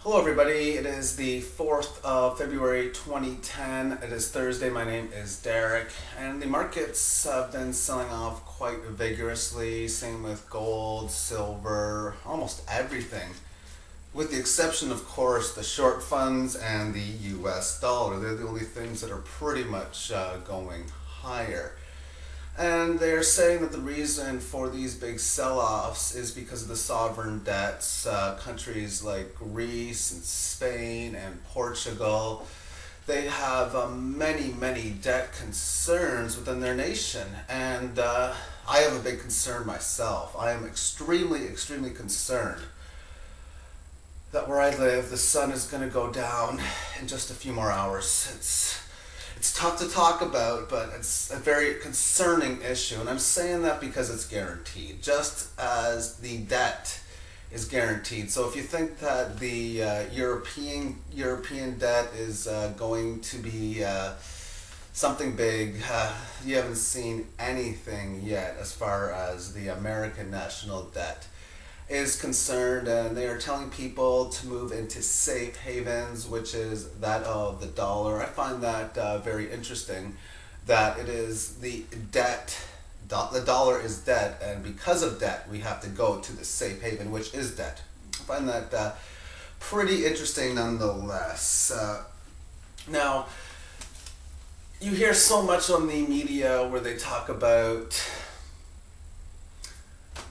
Hello everybody, it is the 4th of February 2010. It is Thursday, my name is Derek, and the markets have been selling off quite vigorously, same with gold, silver, almost everything. With the exception, of course, the short funds and the US dollar. They're the only things that are pretty much going higher. And they're saying that the reason for these big sell-offs is because of the sovereign debts. Countries like Greece and Spain and Portugal, they have many debt concerns within their nation. And I have a big concern myself. I am extremely concerned that where I live, the sun is going to go down in just a few more hours. It's tough to talk about, but it's a very concerning issue, and I'm saying that because it's guaranteed, just as the debt is guaranteed. So if you think that the European debt is going to be something big, you haven't seen anything yet as far as the American national debt is concerned, and they are telling people to move into safe havens, which is that of the dollar. I find that very interesting, that it is the debt, the dollar is debt, and because of debt we have to go to the safe haven, which is debt. I find that pretty interesting nonetheless. Now, you hear so much on the media where they talk about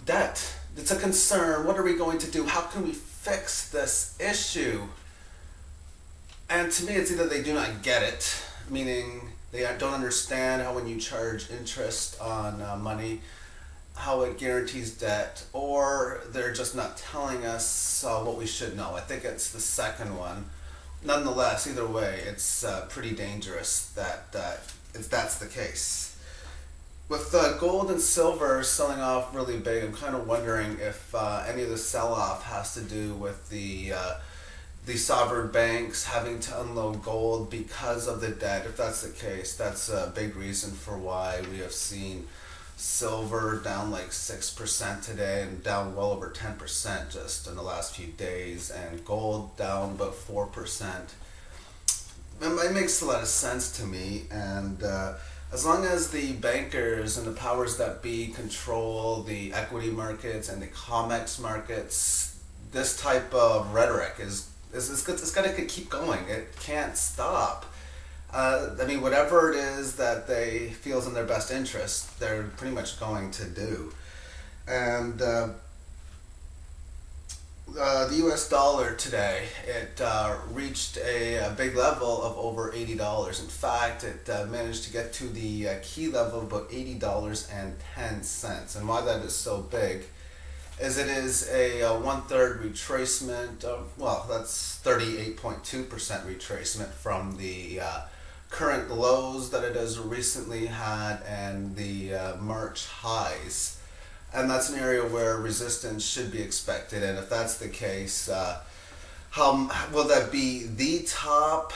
debt. It's a concern. What are we going to do? How can we fix this issue? And to me, it's either they do not get it, meaning they don't understand how when you charge interest on money, how it guarantees debt, or they're just not telling us what we should know. I think it's the second one. Nonetheless, either way, it's pretty dangerous that if that's the case. With gold and silver selling off really big, I'm kind of wondering if any of the sell-off has to do with the sovereign banks having to unload gold because of the debt. If that's the case, that's a big reason for why we have seen silver down like 6% today and down well over 10% just in the last few days, and gold down about 4%. It makes a lot of sense to me, and as long as the bankers and the powers that be control the equity markets and the COMEX markets, this type of rhetoric it's got to keep going. It can't stop. I mean, whatever it is that they feel is in their best interest, they're pretty much going to do. And the US dollar today, it reached a big level of over $80. In fact, it managed to get to the key level of about $80.10. And why that is so big is it is a 1/3 retracement of, well, that's 38.2% retracement from the current lows that it has recently had and the March highs. And that's an area where resistance should be expected. And if that's the case, how will that be the top?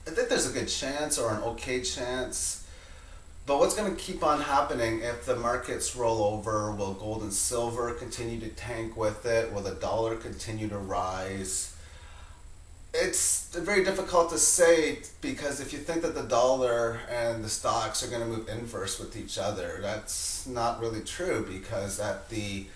I think there's a good chance, or an okay chance. But what's going to keep on happening if the markets roll over? Will gold and silver continue to tank with it? Will the dollar continue to rise? It's very difficult to say, because if you think that the dollar and the stocks are going to move inverse with each other, that's not really true, because at the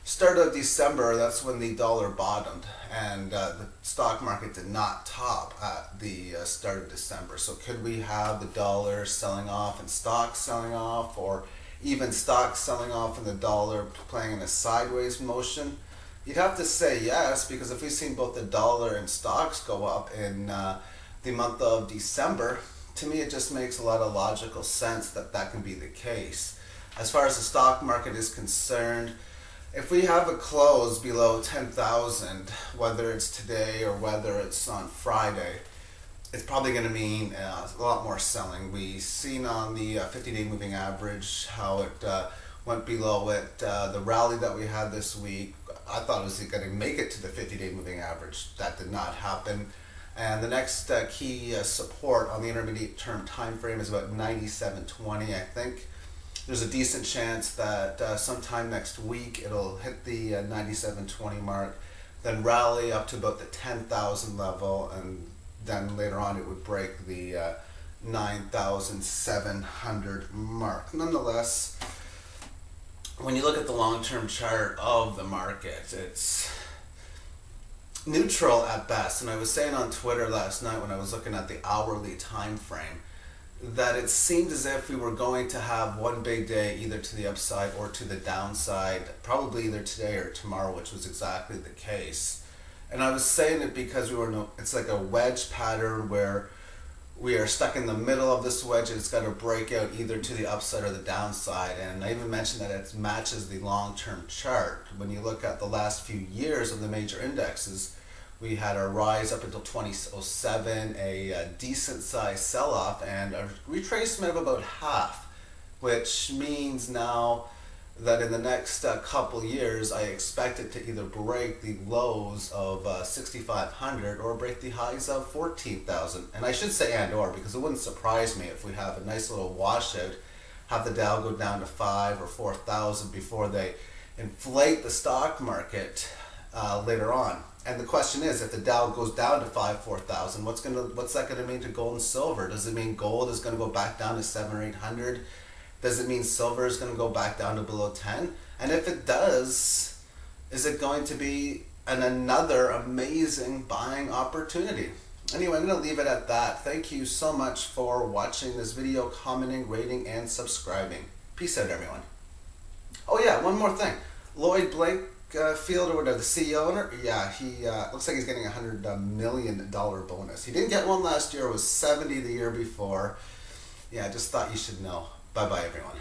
start of December, that's when the dollar bottomed, and the stock market did not top at the start of December. So could we have the dollar selling off and stocks selling off, or even stocks selling off and the dollar playing in a sideways motion? You'd have to say yes, because if we've seen both the dollar and stocks go up in the month of December, to me it just makes a lot of logical sense that that can be the case. As far as the stock market is concerned, if we have a close below 10,000, whether it's today or whether it's on Friday, it's probably going to mean a lot more selling. We've seen on the 50-day moving average how it went below it. The rally that we had this week, I thought it was going to make it to the 50-day moving average. That did not happen. And the next key support on the intermediate term time frame is about 97.20. I think there's a decent chance that sometime next week it'll hit the 97.20 mark. then rally up to about the 10,000 level, and then later on it would break the 9,700 mark. Nonetheless, when you look at the long-term chart of the market, it's neutral at best. And I was saying on Twitter last night when I was looking at the hourly time frame that it seemed as if we were going to have one big day either to the upside or to the downside, probably either today or tomorrow, which was exactly the case. And I was saying it because it's like a wedge pattern where we are stuck in the middle of this wedge, and it's got to break out either to the upside or the downside. And I even mentioned that it matches the long-term chart. When you look at the last few years of the major indexes, we had a rise up until 2007, a decent sized sell-off, and a retracement of about half, which means now that in the next couple years, I expect it to either break the lows of 6,500 or break the highs of 14,000. And I should say and or, because it wouldn't surprise me if we have a nice little washout, have the Dow go down to 5 or 4,000 before they inflate the stock market later on. And the question is, if the Dow goes down to 4,000, what's that gonna mean to gold and silver? Does it mean gold is gonna go back down to 700 or 800? Does it mean silver is going to go back down to below 10? And if it does, is it going to be another amazing buying opportunity? Anyway, I'm going to leave it at that. Thank you so much for watching this video, commenting, rating, and subscribing. Peace out, everyone. Oh yeah, one more thing. Lloyd Blankfield, or whatever, the CEO owner, yeah, he looks like he's getting $100 million bonus. He didn't get one last year. It was 70 the year before. Yeah, I just thought you should know. Bye-bye, everyone.